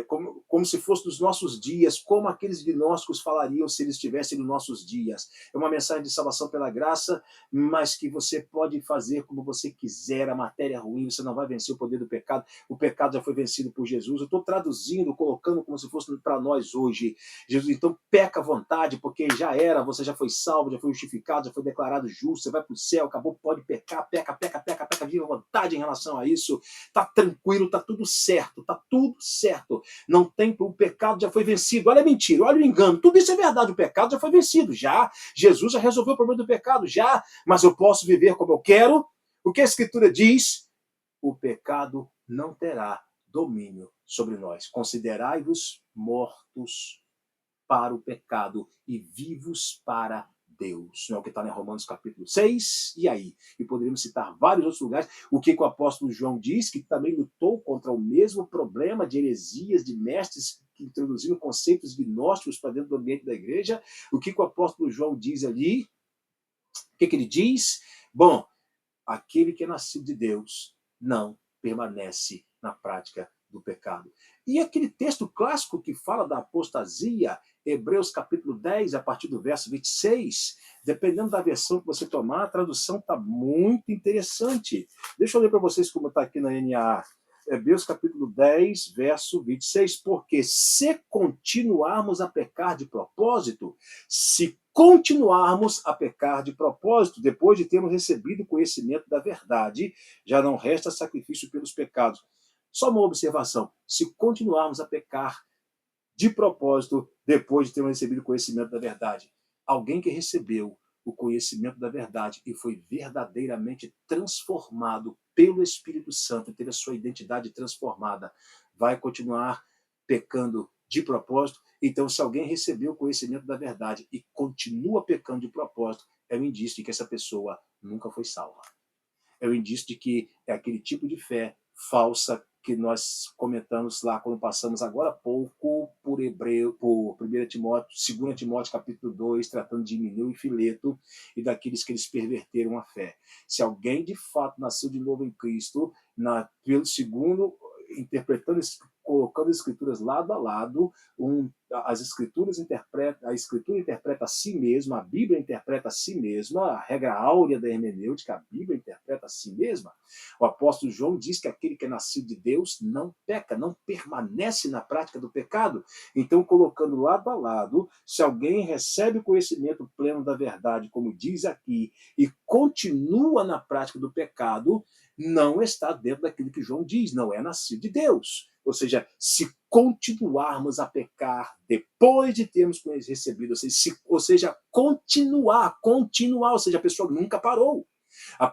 como se fosse dos nossos dias, como aqueles gnósticos falariam se eles estivessem nos nossos dias. É uma mensagem de salvação pela graça, mas que você pode fazer como você quiser, a matéria é ruim, você não vai vencer o poder do pecado, o pecado já foi vencido por Jesus. Eu estou traduzindo, colocando como se fosse para nós hoje. Jesus, então peca à vontade, porque já era, você já foi salvo, já foi justificado, já foi declarado justo, você vai para o céu, acabou, pode pecar, peca, viva à vontade em relação a isso, tá tranquilo, tá tudo certo, não tem, o pecado já foi vencido, olha a mentira, olha o engano, tudo isso é verdade, o pecado já foi vencido, já, Jesus já resolveu o problema do pecado, já, mas eu posso viver como eu quero, o que a Escritura diz? O pecado não terá domínio sobre nós, considerai-vos mortos para o pecado e vivos para Deus. Não é o que está em Romanos capítulo 6? E aí? E poderíamos citar vários outros lugares. O que o apóstolo João diz, que também lutou contra o mesmo problema de heresias, de mestres que introduziram conceitos gnósticos para dentro do ambiente da igreja. O que o apóstolo João diz ali? O que ele diz? Bom, aquele que é nascido de Deus não permanece na prática do pecado. E aquele texto clássico que fala da apostasia, Hebreus capítulo 10, a partir do verso 26, dependendo da versão que você tomar, a tradução está muito interessante. Deixa eu ler para vocês como está aqui na NAA. Hebreus capítulo 10, verso 26, porque se continuarmos a pecar de propósito, depois de termos recebido o conhecimento da verdade, já não resta sacrifício pelos pecados. Só uma observação, se continuarmos a pecar de propósito, depois de termos recebido o conhecimento da verdade, alguém que recebeu o conhecimento da verdade e foi verdadeiramente transformado pelo Espírito Santo, teve a sua identidade transformada, vai continuar pecando de propósito? Então, se alguém recebeu o conhecimento da verdade e continua pecando de propósito, é um indício de que essa pessoa nunca foi salva. É um indício de que é aquele tipo de fé falsa que nós comentamos lá quando passamos agora há pouco por 1 Timóteo, 2 Timóteo capítulo 2, tratando de Himeneu e Fileto e daqueles que eles perverteram a fé. Se alguém de fato nasceu de novo em Cristo, pelo segundo, colocando as escrituras lado a lado, a escritura interpreta a si mesma, a Bíblia interpreta a si mesma, a regra áurea da hermenêutica, a Bíblia interpreta a si mesma. O apóstolo João diz que aquele que é nascido de Deus não peca, não permanece na prática do pecado. Então, colocando lado a lado, se alguém recebe o conhecimento pleno da verdade, como diz aqui, e continua na prática do pecado, não está dentro daquilo que João diz, não é nascido de Deus. Ou seja, se continuarmos a pecar depois de termos recebido, ou seja, continuar, ou seja, a pessoa nunca parou. A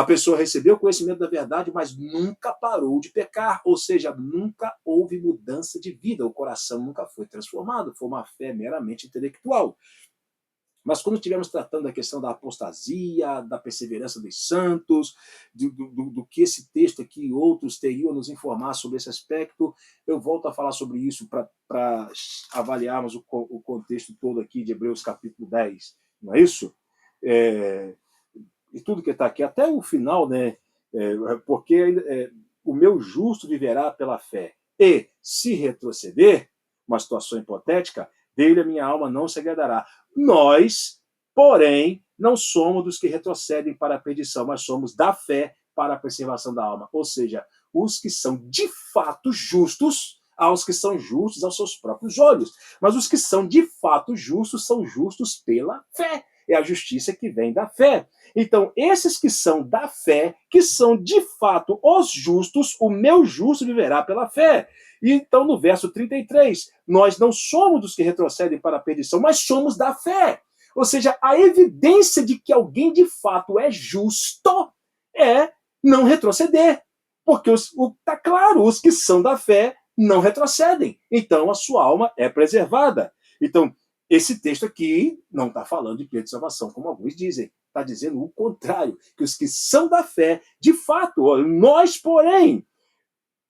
pessoa recebeu o conhecimento da verdade, mas nunca parou de pecar, ou seja, nunca houve mudança de vida, o coração nunca foi transformado, foi uma fé meramente intelectual. Mas quando estivermos tratando da questão da apostasia, da perseverança dos santos, do que esse texto aqui e outros teriam a nos informar sobre esse aspecto, eu volto a falar sobre isso para avaliarmos o contexto todo aqui de Hebreus capítulo 10, não é isso? E tudo que está aqui, até o final, né? Porque o meu justo viverá pela fé. E, se retroceder, uma situação hipotética, dele a minha alma não se agradará. Nós, porém, não somos dos que retrocedem para a perdição, mas somos da fé para a preservação da alma. Ou seja, os que são de fato justos, aos que são justos aos seus próprios olhos. Mas os que são de fato justos são justos pela fé. É a justiça que vem da fé. Então, esses que são da fé, que são de fato os justos, o meu justo viverá pela fé. E então, no verso 33, nós não somos dos que retrocedem para a perdição, mas somos da fé. Ou seja, a evidência de que alguém de fato é justo é não retroceder. Porque está claro, os que são da fé não retrocedem. Então a sua alma é preservada. Então, esse texto aqui não está falando de pleno de salvação, como alguns dizem. Está dizendo o contrário, que os que são da fé, de fato, nós, porém,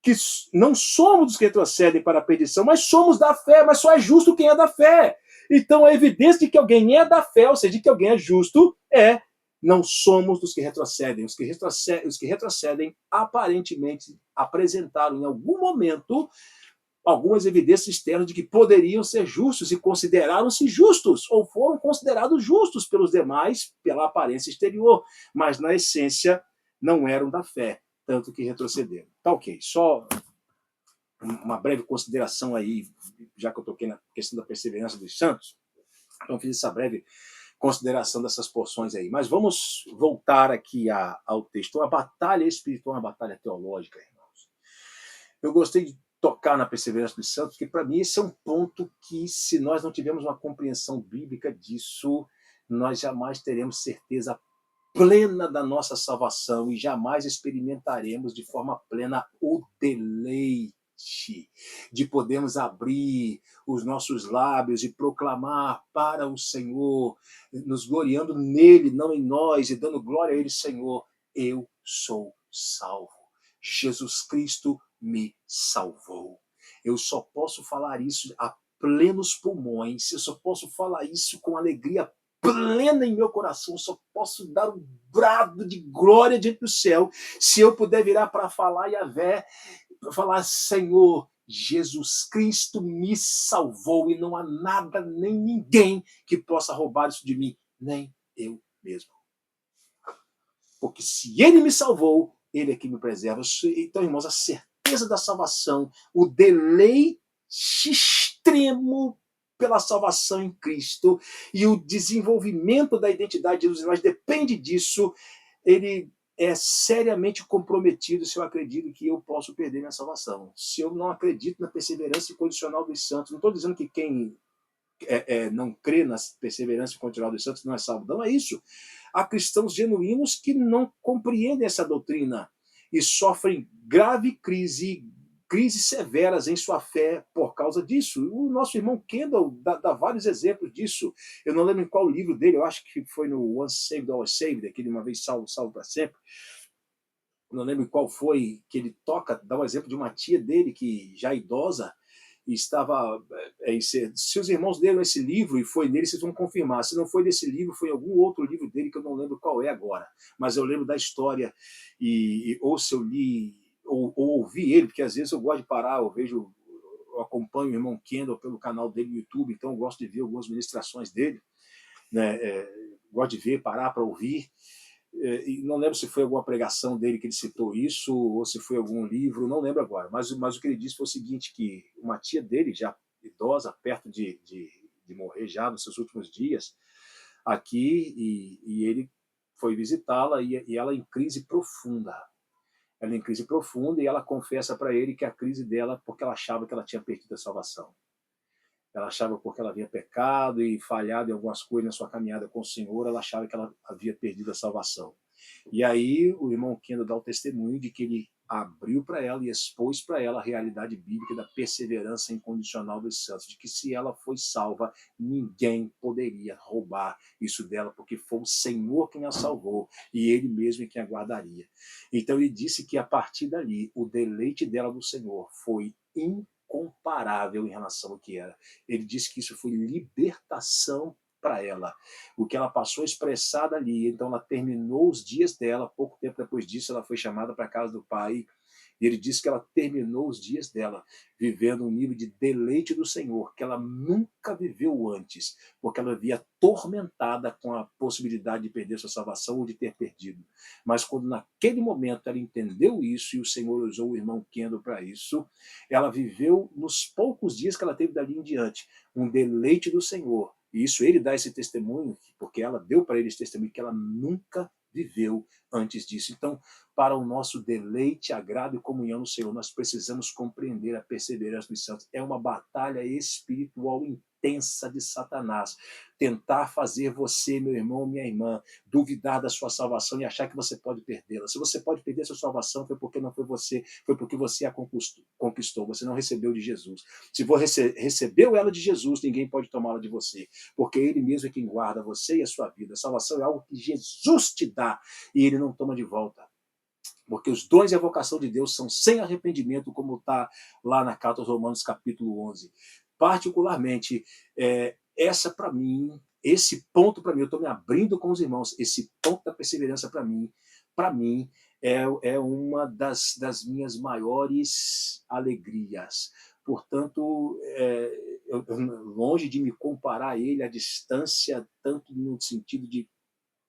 que não somos os que retrocedem para a perdição, mas somos da fé, mas só é justo quem é da fé. Então a evidência de que alguém é da fé, ou seja, de que alguém é justo, não somos dos que retrocedem. Os que retrocedem aparentemente apresentaram em algum momento algumas evidências externas de que poderiam ser justos e consideraram-se justos, ou foram considerados justos pelos demais pela aparência exterior, mas na essência não eram da fé, tanto que retrocederam. Tá ok, só uma breve consideração aí, já que eu toquei na questão da perseverança dos santos, então fiz essa breve consideração dessas porções aí. Mas vamos voltar aqui ao texto. A batalha espiritual é uma batalha teológica, irmãos. Eu gostei de tocar na perseverança dos santos, porque para mim esse é um ponto que, se nós não tivermos uma compreensão bíblica disso, nós jamais teremos certeza plena da nossa salvação e jamais experimentaremos de forma plena o deleite de podermos abrir os nossos lábios e proclamar para o Senhor, nos gloriando nele, não em nós, e dando glória a ele, Senhor, eu sou salvo. Jesus Cristo me salvou. Eu só posso falar isso a plenos pulmões, eu só posso falar isso com alegria plena em meu coração, só posso dar um brado de glória diante do céu se eu puder virar para falar Yahvé, para falar, Senhor, Jesus Cristo me salvou e não há nada nem ninguém que possa roubar isso de mim, nem eu mesmo. Porque se ele me salvou, ele é que me preserva. Então, irmãos, a certeza da salvação, o deleite extremo pela salvação em Cristo e o desenvolvimento da identidade dos irmãos depende disso. Ele é seriamente comprometido se eu acredito que eu posso perder minha salvação. Se eu não acredito na perseverança incondicional dos santos, não estou dizendo que quem não crê na perseverança incondicional dos santos não é salvo. Não é isso. Há cristãos genuínos que não compreendem essa doutrina e sofrem grave crises severas em sua fé por causa disso. O nosso irmão Kendall dá vários exemplos disso. Eu não lembro em qual livro dele, eu acho que foi no Once Saved, Always Saved, aquele Uma Vez Salvo, Salvo para Sempre. Eu não lembro qual foi que ele dá o exemplo de uma tia dele que já idosa, e estava. Se os irmãos leram esse livro e foi nele, vocês vão confirmar. Se não foi desse livro, foi algum outro livro dele que eu não lembro qual é agora. Mas eu lembro da história, ou se eu li, ou ouvi ele, porque às vezes eu gosto de parar, eu acompanho o irmão Kendall pelo canal dele no YouTube, então eu gosto de ver algumas ministrações dele, né? Gosto de ver, parar para ouvir. E não lembro se foi alguma pregação dele que ele citou isso, ou se foi algum livro, não lembro agora. Mas o que ele disse foi o seguinte, que uma tia dele, já idosa, perto de morrer já nos seus últimos dias, aqui, e ele foi visitá-la, e ela em crise profunda. Ela em crise profunda, e ela confessa para ele que a crise dela, porque ela achava que ela tinha perdido a salvação. Ela achava porque ela havia pecado e falhado em algumas coisas na sua caminhada com o Senhor, ela achava que ela havia perdido a salvação. E aí o irmão Kendall dá o testemunho de que ele abriu para ela e expôs para ela a realidade bíblica da perseverança incondicional dos santos, de que se ela foi salva, ninguém poderia roubar isso dela, porque foi o Senhor quem a salvou e ele mesmo é quem a guardaria. Então ele disse que a partir dali, o deleite dela do Senhor foi incomparável em relação ao que era. Ele disse que isso foi libertação para ela, o que ela passou a expressar dali. Então ela terminou os dias dela, pouco tempo depois disso ela foi chamada para a casa do pai, e ele disse que ela terminou os dias dela vivendo um nível de deleite do Senhor que ela nunca viveu antes, porque ela vivia atormentada com a possibilidade de perder sua salvação ou de ter perdido. Mas quando naquele momento ela entendeu isso, e o Senhor usou o irmão Kendall para isso, ela viveu nos poucos dias que ela teve dali em diante um deleite do Senhor. E isso ele dá esse testemunho, porque ela deu para ele esse testemunho que ela nunca viveu antes disso. Então, para o nosso deleite, agrado e comunhão no Senhor, nós precisamos compreender a perseverança dos santos. É uma batalha espiritual sentença de Satanás. Tentar fazer você, meu irmão, minha irmã, duvidar da sua salvação e achar que você pode perdê-la. Se você pode perder a sua salvação, foi porque não foi você, foi porque você a conquistou. Você não recebeu de Jesus. Se você recebeu ela de Jesus, ninguém pode tomá-la de você, porque Ele mesmo é quem guarda você e a sua vida. A salvação é algo que Jesus te dá e Ele não toma de volta. Porque os dons e a vocação de Deus são sem arrependimento, como está lá na carta aos Romanos, capítulo 11. Particularmente, essa para mim, esse ponto para mim, eu estou me abrindo com os irmãos, esse ponto da perseverança para mim, é uma das minhas maiores alegrias. Portanto, longe de me comparar a ele, a distância, tanto no sentido de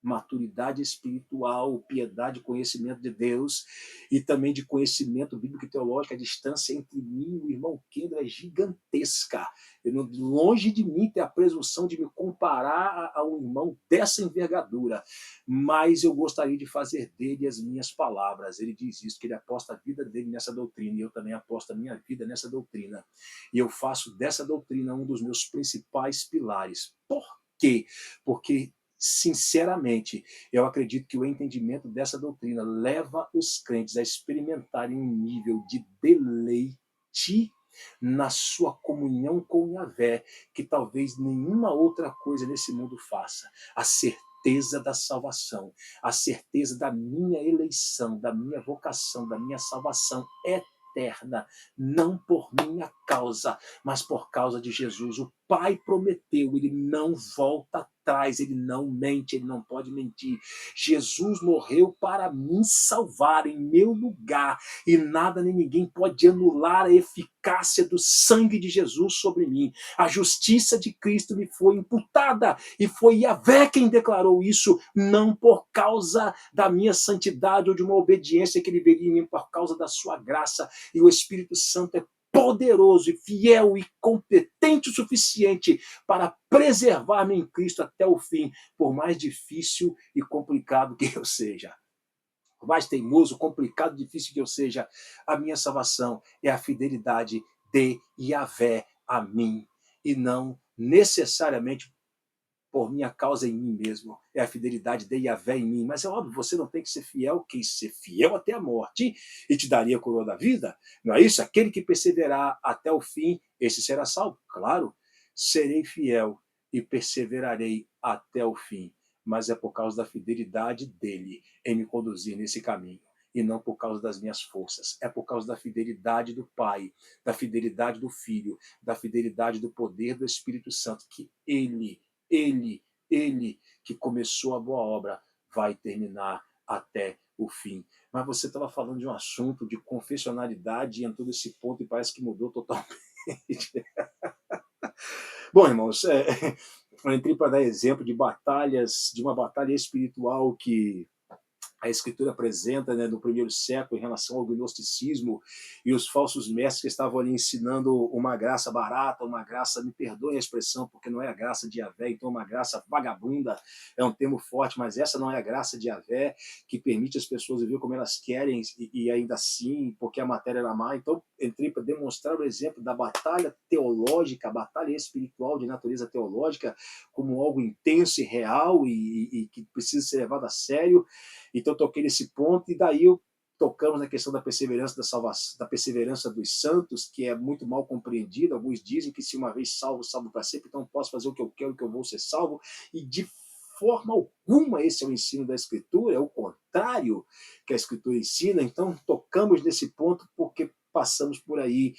maturidade espiritual, piedade, conhecimento de Deus e também de conhecimento bíblico e teológico, a distância entre mim e o irmão Kendra é gigantesca. Longe de mim ter a presunção de me comparar a um irmão dessa envergadura, mas eu gostaria de fazer dele as minhas palavras. Ele diz isso, que ele aposta a vida dele nessa doutrina, e eu também aposto a minha vida nessa doutrina. E eu faço dessa doutrina um dos meus principais pilares. Por quê? Porque sinceramente, eu acredito que o entendimento dessa doutrina leva os crentes a experimentarem um nível de deleite na sua comunhão com Yahvé, que talvez nenhuma outra coisa nesse mundo faça. A certeza da salvação, a certeza da minha eleição, da minha vocação, da minha salvação eterna, não por minha causa, mas por causa de Jesus. O Pai prometeu, ele não volta atrás, ele não mente, ele não pode mentir. Jesus morreu para me salvar em meu lugar, e nada nem ninguém pode anular a eficácia do sangue de Jesus sobre mim. A justiça de Cristo me foi imputada, e foi Yahvé quem declarou isso, não por causa da minha santidade ou de uma obediência que ele veria em mim, por causa da sua graça. E o Espírito Santo é poderoso e fiel e competente o suficiente para preservar-me em Cristo até o fim, por mais difícil e complicado que eu seja. Por mais teimoso, complicado, difícil que eu seja, a minha salvação é a fidelidade de Yahvé a mim, e não necessariamente por minha causa em mim mesmo. É a fidelidade de Yahvé em mim. Mas é óbvio, você não tem que ser fiel, quem ser fiel até a morte e te daria a coroa da vida. Não é isso? Aquele que perseverar até o fim, esse será salvo. Claro, serei fiel e perseverarei até o fim. Mas é por causa da fidelidade dele em me conduzir nesse caminho. E não por causa das minhas forças. É por causa da fidelidade do Pai, da fidelidade do Filho, da fidelidade do poder do Espírito Santo, que ele que começou a boa obra vai terminar até o fim. Mas você estava falando de um assunto de confessionalidade e entrou nesse ponto e parece que mudou totalmente. Bom, irmãos, eu entrei para dar exemplo de batalhas, de uma batalha espiritual que a Escritura apresenta, né, no primeiro século, em relação ao gnosticismo e os falsos mestres que estavam ali ensinando uma graça barata, uma graça, me perdoem a expressão, porque não é a graça de Yahvé, então uma graça vagabunda, é um termo forte, mas essa não é a graça de Yahvé, que permite as pessoas viver como elas querem e ainda assim, porque a matéria era má. Então, entrei para demonstrar o exemplo da batalha teológica, a batalha espiritual de natureza teológica, como algo intenso e real e que precisa ser levado a sério. Então, toquei nesse ponto, e daí tocamos na questão da perseverança da salvação, da perseverança dos santos, que é muito mal compreendida. Alguns dizem que se uma vez salvo, salvo para sempre, então posso fazer o que eu quero, que eu vou ser salvo, e de forma alguma esse é o ensino da Escritura, é o contrário que a Escritura ensina. Então, tocamos nesse ponto porque passamos por aí,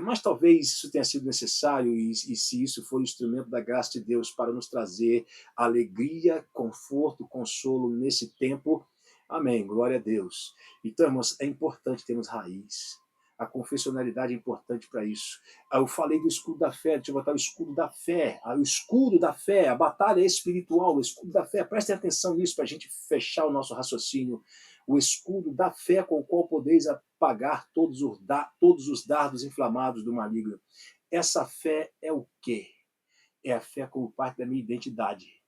mas talvez isso tenha sido necessário, e se isso for instrumento da graça de Deus para nos trazer alegria, conforto, consolo nesse tempo, amém, glória a Deus. Então, irmãos, é importante termos raiz, a confessionalidade é importante para isso. Eu falei do escudo da fé, deixa eu botar o escudo da fé, o escudo da fé, a batalha espiritual, o escudo da fé, prestem atenção nisso para a gente fechar o nosso raciocínio. O escudo da fé com o qual podeis apagar todos os dardos inflamados do maligno. Essa fé é o quê? É a fé como parte da minha identidade.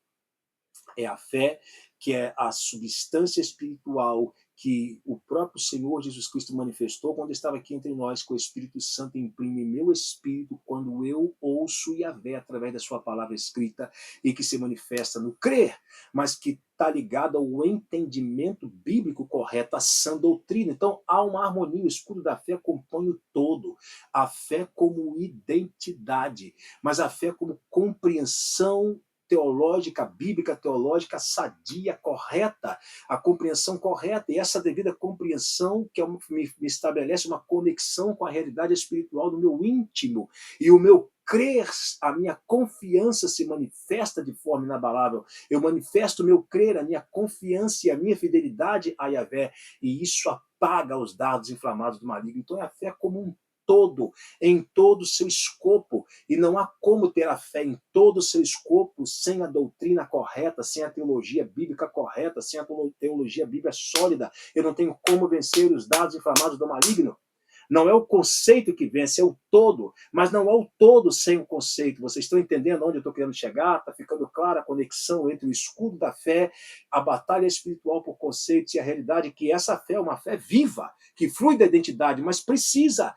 É a fé que é a substância espiritual que o próprio Senhor Jesus Cristo manifestou quando estava aqui entre nós, que o Espírito Santo imprime em meu espírito quando eu ouço Yahvé através da sua palavra escrita e que se manifesta no crer, mas que está ligado ao entendimento bíblico correto, à sã doutrina. Então há uma harmonia, o escudo da fé compõe o todo. A fé como identidade, mas a fé como compreensão teológica, bíblica teológica sadia, correta, a compreensão correta, e essa devida compreensão que me estabelece uma conexão com a realidade espiritual do meu íntimo, e o meu crer, a minha confiança se manifesta de forma inabalável, eu manifesto o meu crer, a minha confiança e a minha fidelidade a Yahvé, e isso apaga os dardos inflamados do maligno. Então é a fé como um todo, em todo o seu escopo, e não há como ter a fé em todo o seu escopo sem a doutrina correta, sem a teologia bíblica correta, sem a teologia bíblica sólida. Eu não tenho como vencer os dardos inflamados do maligno. Não é o conceito que vence, é o todo, mas não há o todo sem o conceito. Vocês estão entendendo onde eu estou querendo chegar? Está ficando clara a conexão entre o escudo da fé, a batalha espiritual por conceitos e a realidade que essa fé é uma fé viva, que flui da identidade, mas precisa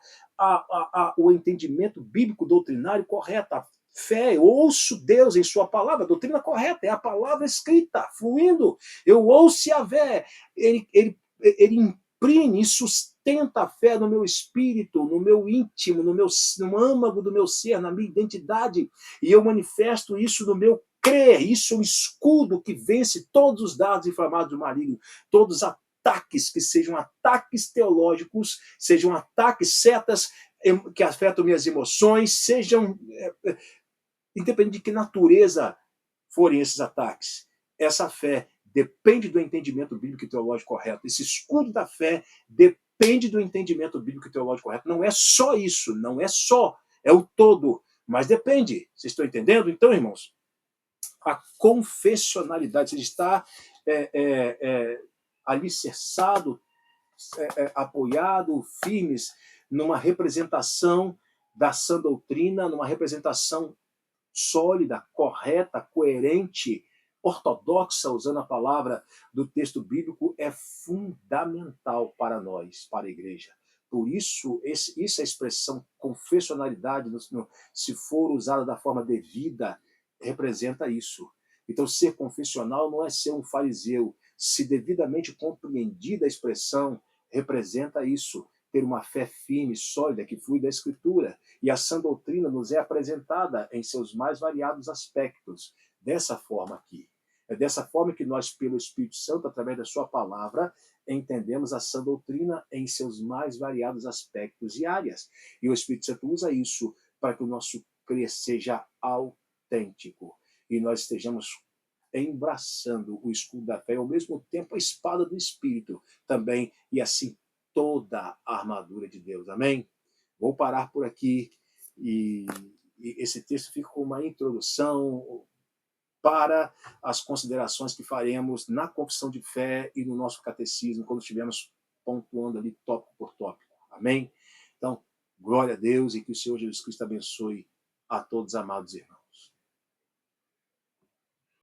o entendimento bíblico doutrinário correto. A fé, eu ouço Deus em sua palavra, a doutrina correta é a palavra escrita, fluindo. Eu ouço Yahvé, ele imprime e sustenta a fé no meu espírito, no meu íntimo, no âmago do meu ser, na minha identidade, e eu manifesto isso no meu crer. Isso é um escudo que vence todos os dardos inflamados do maligno, todos os ataques, que sejam ataques teológicos, sejam ataques, setas que afetam minhas emoções, sejam, independente de que natureza forem esses ataques. Essa fé depende do entendimento bíblico e teológico correto. Esse escudo da fé depende do entendimento bíblico e teológico correto. Não é só isso, não é só, é o todo, mas depende. Vocês estão entendendo? Então, irmãos, a confessionalidade, você está alicerçado, apoiado, firmes numa representação da sã doutrina, numa representação sólida, correta, coerente, ortodoxa, usando a palavra do texto bíblico, é fundamental para nós, para a igreja. Por isso, a expressão confessionalidade, se for usada da forma devida, representa isso. Então, ser confessional não é ser um fariseu. Se devidamente compreendida a expressão, representa isso. Ter uma fé firme, sólida, que flui da Escritura. E a sã doutrina nos é apresentada em seus mais variados aspectos. Dessa forma aqui. É dessa forma que nós, pelo Espírito Santo, através da sua palavra, entendemos a sã doutrina em seus mais variados aspectos e áreas. E o Espírito Santo usa isso para que o nosso crer seja autêntico. E nós estejamos embraçando o escudo da fé e, ao mesmo tempo, a espada do Espírito também, e assim toda a armadura de Deus. Amém? Vou parar por aqui, e esse texto fica com uma introdução para as considerações que faremos na confissão de fé e no nosso catecismo, quando estivermos pontuando ali tópico por tópico. Amém? Então, glória a Deus, e que o Senhor Jesus Cristo abençoe a todos, amados irmãos.